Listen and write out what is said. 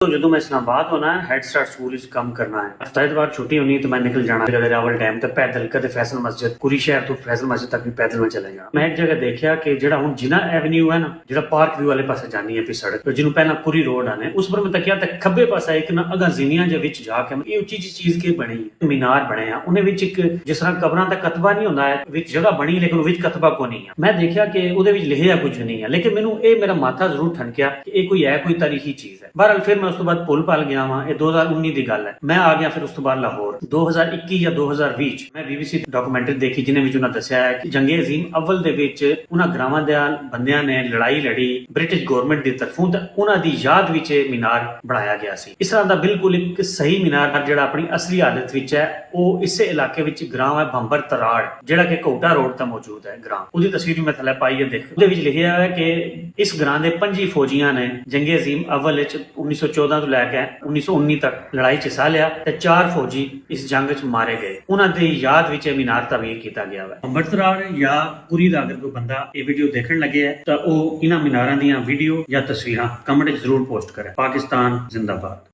तो जो मैं इस्लामाबाद होना है हेड स्टार्ट स्कूल काम करना है हफ्ता इतवार छुट्टी होनी तो मैं निकल जाना रावल डैम तो पैदल कदे फैसल मस्जिद पूरी शहर तो फैसल मस्जिद तक भी पैदल में चले जाना। मैं एक जगह देखा कि जो हूँ जिना एवेन्यू है ना जो पार्क व्यू वाले पास जानी है सड़क तो जिन्होंने पहला पूरी रोड आने उस पर मैं तकिया तो खब्बे पास एक ना अगा जीनिया जाके ये उची जी चीज के बनी है मीनार बने हैं उन्हें एक जिस तरह कबरों का कतबा नहीं होंगे जगह बनी लेकिन कतबा को नहीं है। मैं देखा कि लिखिया कुछ नहीं है लेकिन मैनू ये मेरा माथा जरूर ठनकिया कि ये कोई है कोई तारीखी चीज है। बहरहाल फिर मैं उस बाद पुल पाल गया वहां 2019 की गल है। मैं आ गया फिर उस बाद लाहौर 2021 या 2020 मैं BBC डॉक्यूमेंटरी देखी जिन्हें उन्होंने दसिया है कि जंगे अजीम अव्वल दे विच उन्हां ग्रामां दे बंदियां ने लड़ाई लड़ी ब्रिटिश गवर्नमेंट की तरफों ते उन्हां दी याद विच मीनार बनाया गया सी। इस तरह का बिल्कुल एक सही मीनार जिहड़ा अपनी असली हालत विच है वो इस इलाके विच ग्राम है भंबर तराड़ जिहड़ा कि कोटा रोड ते मौजूद है। ग्राम उसकी तस्वीर भी मैं थल्ले पाई है देख उहदे विच लिखिया है कि इस ग्राम दे 5 फौजियां ने जंगे अजीम अव्वल 1914 तो लैके 1919 तक लड़ाई च हिस्सा लिया ते 4 फौजी इस जंग च मारे गए। उन्हां दी याद विच मीनार तमीर किया गया है। भंबर तराड़ या पुरी दा अगर कोई बंदा ये वीडियो देखण लगे है तो वो इन्हां मीनारां दीयां वीडियो या तस्वीरां कमेंट जरूर पोस्ट करे। पाकिस्तान जिंदाबाद।